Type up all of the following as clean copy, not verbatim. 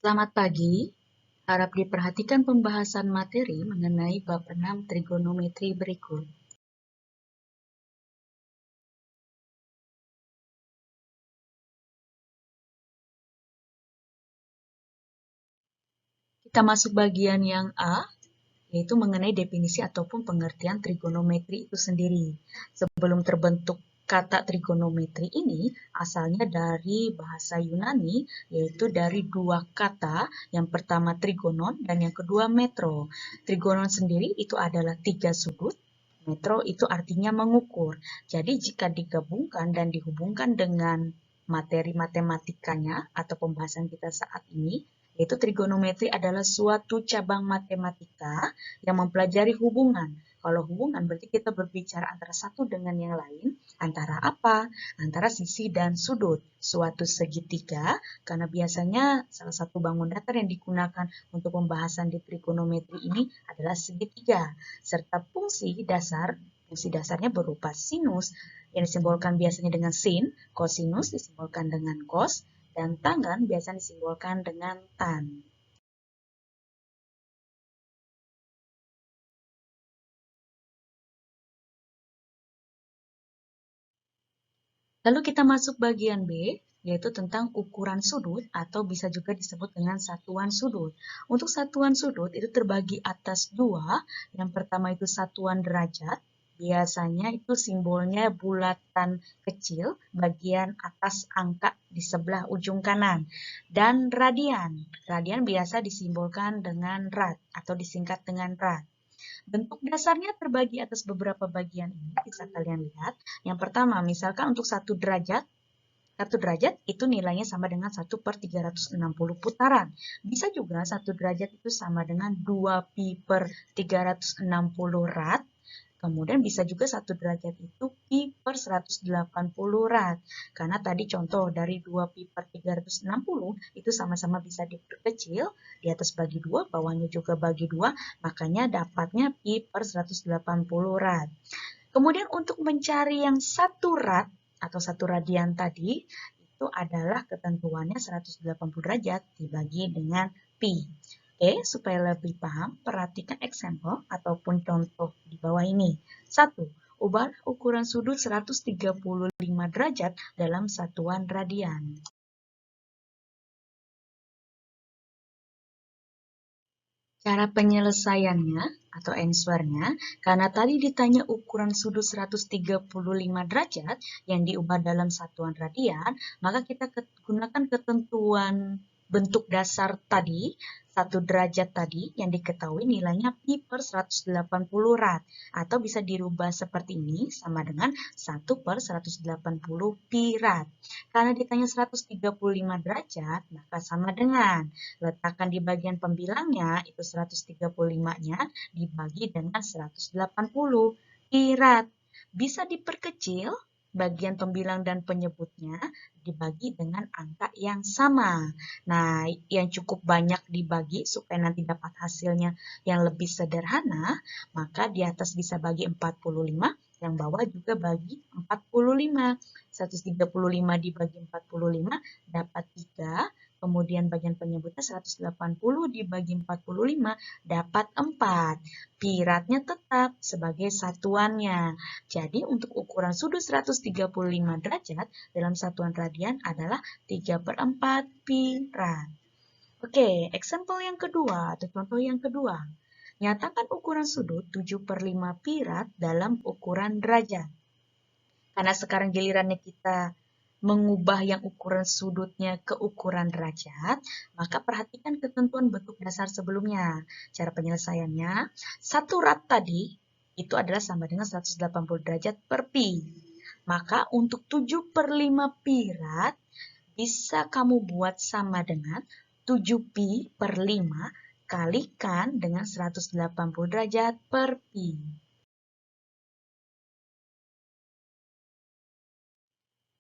Selamat pagi, harap diperhatikan pembahasan materi mengenai bab 6 trigonometri berikut. Kita masuk bagian yang A, yaitu mengenai definisi ataupun pengertian trigonometri itu sendiri. Sebelum terbentuk kata trigonometri ini, asalnya dari bahasa Yunani, yaitu dari dua kata, yang pertama trigonon dan yang kedua metro. Trigonon sendiri itu adalah 3 sudut, metro itu artinya mengukur. Jadi jika digabungkan dan dihubungkan dengan materi matematikanya atau pembahasan kita saat ini, yaitu trigonometri adalah suatu cabang matematika yang mempelajari hubungan. Kalau hubungan berarti kita berbicara antara satu dengan yang lain, antara apa? Antara sisi dan sudut. Suatu segitiga, karena biasanya salah satu bangun datar yang digunakan untuk pembahasan di trigonometri ini adalah segitiga, serta fungsi dasarnya berupa sinus, yang disimbolkan biasanya dengan sin, kosinus disimbolkan dengan cos, dan tangen biasanya disimbolkan dengan tan. Lalu kita masuk bagian B, yaitu tentang ukuran sudut atau bisa juga disebut dengan satuan sudut. Untuk satuan sudut itu terbagi atas dua. Yang pertama itu satuan derajat. Biasanya itu simbolnya bulatan kecil bagian atas angka di sebelah ujung kanan. Dan radian. Radian biasa disimbolkan dengan rad atau disingkat dengan rad. Bentuk dasarnya terbagi atas beberapa bagian ini, bisa kalian lihat. Yang pertama, misalkan untuk 1 derajat itu nilainya sama dengan 1/360 putaran. Bisa juga 1 derajat itu sama dengan 2pi/360 rad. Kemudian bisa juga 1 derajat itu pi/180 rad. Karena tadi contoh dari 2pi/360 itu sama-sama bisa diperkecil. Di atas bagi 2, bawahnya juga bagi 2. Makanya dapatnya pi/180 rad. Kemudian untuk mencari yang 1 rad atau 1 radian tadi, itu adalah ketentuannya 180 derajat dibagi dengan pi. Oke, supaya lebih paham, perhatikan example ataupun contoh di bawah ini. 1. Ubah ukuran sudut 135 derajat dalam satuan radian. Cara penyelesaiannya atau answer-nya, karena tadi ditanya ukuran sudut 135 derajat yang diubah dalam satuan radian, maka kita gunakan ketentuan bentuk dasar tadi, 1 derajat tadi yang diketahui nilainya pi/180 rad. Atau bisa dirubah seperti ini, sama dengan 1/180 pi rad. Karena ditanya 135 derajat, maka sama dengan letakkan di bagian pembilangnya, itu 135-nya dibagi dengan 180 pi rad. Bisa diperkecil bagian pembilang dan penyebutnya dibagi dengan angka yang sama. Nah, yang cukup banyak dibagi supaya nanti dapat hasilnya yang lebih sederhana, maka di atas bisa bagi 45, yang bawah juga bagi 45. 135 dibagi 45 dapat 3. Kemudian bagian penyebutnya 180 dibagi 45 dapat 4. Pi radnya tetap sebagai satuannya. Jadi untuk ukuran sudut 135 derajat dalam satuan radian adalah 3/4 pi rad. Oke, example yang kedua atau contoh yang kedua. Nyatakan ukuran sudut 7/5 pi rad dalam ukuran derajat. Karena sekarang gilirannya kita mengubah yang ukuran sudutnya ke ukuran derajat, maka perhatikan ketentuan bentuk dasar sebelumnya. Cara penyelesaiannya, 1 rad tadi itu adalah sama dengan 180 derajat per pi. Maka untuk 7/5 pi rad bisa kamu buat sama dengan 7 pi per 5 kalikan dengan 180 derajat per pi.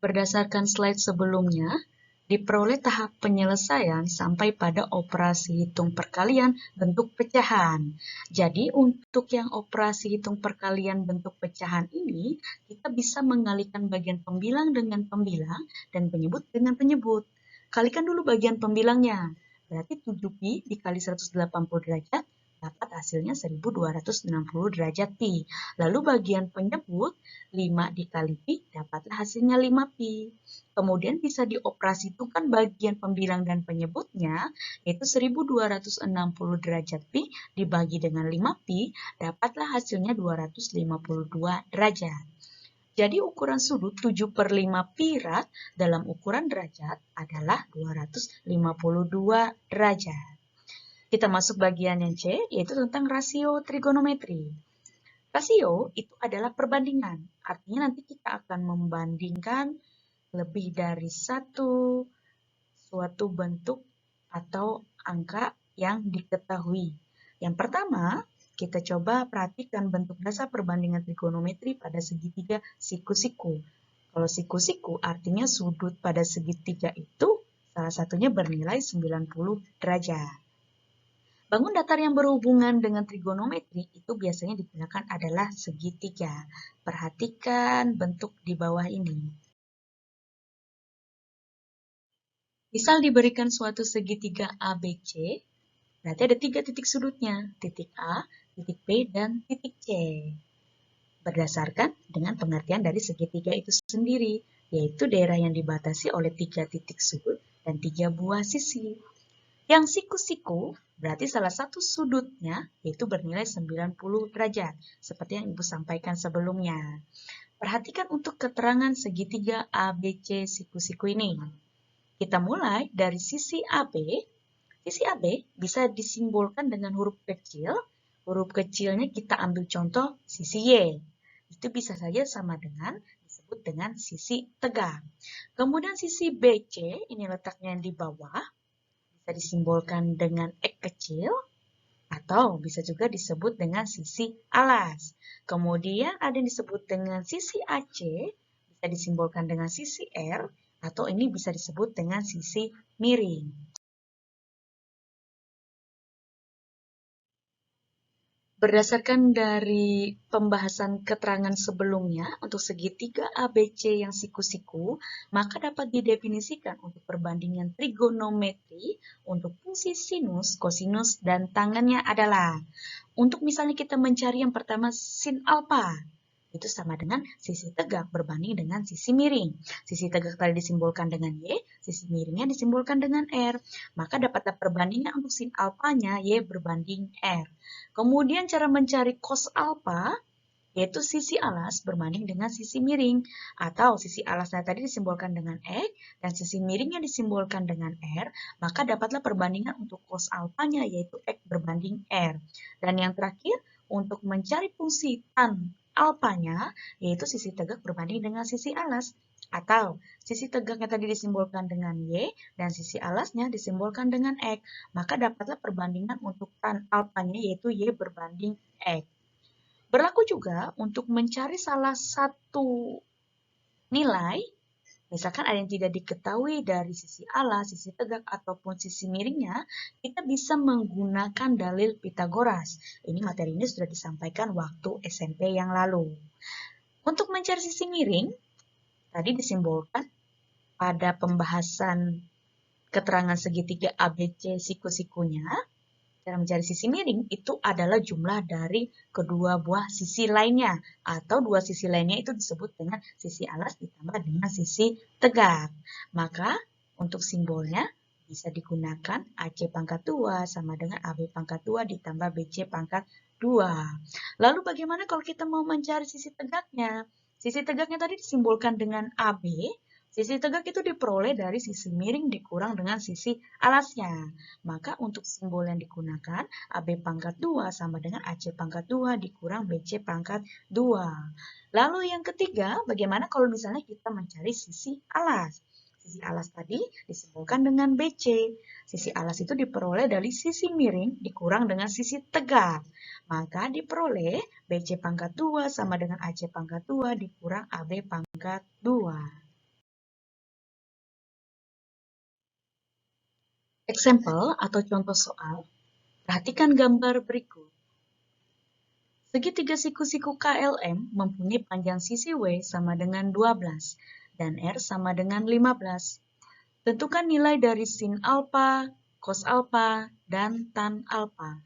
Berdasarkan slide sebelumnya, diperoleh tahap penyelesaian sampai pada operasi hitung perkalian bentuk pecahan. Jadi untuk yang operasi hitung perkalian bentuk pecahan ini, kita bisa mengalihkan bagian pembilang dengan pembilang dan penyebut dengan penyebut. Kalikan dulu bagian pembilangnya. berarti 7pi dikali 180 derajat dapat hasilnya 1260 derajat pi. Lalu bagian penyebut 5 dikali pi dapatlah hasilnya 5pi. Kemudian bisa dioperasikan bagian pembilang dan penyebutnya, yaitu 1260 derajat pi dibagi dengan 5pi dapatlah hasilnya 252 derajat. Jadi ukuran sudut 7/5 pi rad dalam ukuran derajat adalah 252 derajat. Kita masuk bagian yang C, yaitu tentang rasio trigonometri. Rasio itu adalah perbandingan. Artinya nanti kita akan membandingkan lebih dari suatu bentuk atau angka yang diketahui. Yang pertama, kita coba perhatikan bentuk dasar perbandingan trigonometri pada segitiga siku-siku. Kalau siku-siku artinya sudut pada segitiga itu salah satunya bernilai 90 derajat. Bangun datar yang berhubungan dengan trigonometri itu biasanya digunakan adalah segitiga. Perhatikan bentuk di bawah ini. Misal diberikan suatu segitiga ABC, berarti ada 3 titik sudutnya, titik A, titik B, dan titik C. Berdasarkan dengan pengertian dari segitiga itu sendiri, yaitu daerah yang dibatasi oleh 3 titik sudut dan 3 buah sisi. Yang siku-siku berarti salah satu sudutnya yaitu bernilai 90 derajat, seperti yang Ibu sampaikan sebelumnya. Perhatikan untuk keterangan segitiga ABC siku-siku ini. Kita mulai dari sisi AB. Sisi AB bisa disimbolkan dengan huruf kecil. Huruf kecilnya kita ambil contoh sisi Y. Itu bisa saja sama dengan disebut dengan sisi tegak. Kemudian sisi BC, ini letaknya di bawah, bisa disimbolkan dengan X kecil atau bisa juga disebut dengan sisi alas. Kemudian ada yang disebut dengan sisi AC, bisa disimbolkan dengan sisi R, atau ini bisa disebut dengan sisi miring. Berdasarkan dari pembahasan keterangan sebelumnya, untuk segitiga ABC yang siku-siku, maka dapat didefinisikan untuk perbandingan trigonometri untuk fungsi sinus, kosinus, dan tangannya adalah, untuk misalnya kita mencari yang pertama sin alfa, itu sama dengan sisi tegak berbanding dengan sisi miring. Sisi tegak tadi disimbolkan dengan Y, sisi miringnya disimbolkan dengan R. Maka dapatlah perbandingan untuk sin alfanya Y berbanding R. Kemudian cara mencari cos alfa, yaitu sisi alas berbanding dengan sisi miring. Atau sisi alasnya tadi disimbolkan dengan X, dan sisi miringnya disimbolkan dengan R, maka dapatlah perbandingan untuk cos alfanya, yaitu X berbanding R. Dan yang terakhir, untuk mencari fungsi tan alfanya, yaitu sisi tegak berbanding dengan sisi alas. Atau sisi tegaknya tadi disimbolkan dengan Y, dan sisi alasnya disimbolkan dengan X. Maka dapatlah perbandingan untuk tan alfanya, yaitu Y berbanding X. Berlaku juga untuk mencari salah satu nilai, misalkan ada yang tidak diketahui dari sisi alas, sisi tegak, ataupun sisi miringnya, kita bisa menggunakan dalil Pitagoras. Ini materi ini sudah disampaikan waktu SMP yang lalu. Untuk mencari sisi miring, tadi disimbolkan pada pembahasan keterangan segitiga ABC siku-sikunya. Cara mencari sisi miring itu adalah jumlah dari kedua buah sisi lainnya, atau dua sisi lainnya itu disebut dengan sisi alas ditambah dengan sisi tegak. Maka untuk simbolnya bisa digunakan AC pangkat 2 sama dengan AB pangkat 2 ditambah BC pangkat 2. Lalu bagaimana kalau kita mau mencari sisi tegaknya? Sisi tegaknya tadi disimbolkan dengan AB. Sisi tegak itu diperoleh dari sisi miring dikurang dengan sisi alasnya. Maka untuk simbol yang digunakan, AB pangkat 2 sama dengan AC pangkat 2 dikurang BC pangkat 2. Lalu yang ketiga, bagaimana kalau misalnya kita mencari sisi alas? Sisi alas tadi disimbolkan dengan BC. Sisi alas itu diperoleh dari sisi miring dikurang dengan sisi tegak. Maka diperoleh BC pangkat 2 sama dengan AC pangkat 2 dikurang AB pangkat 2. Example atau contoh soal, perhatikan gambar berikut. Segitiga siku-siku KLM mempunyai panjang sisi W sama dengan 12 dan R sama dengan 15. Tentukan nilai dari sin alfa, cos alpha, dan tan alpha.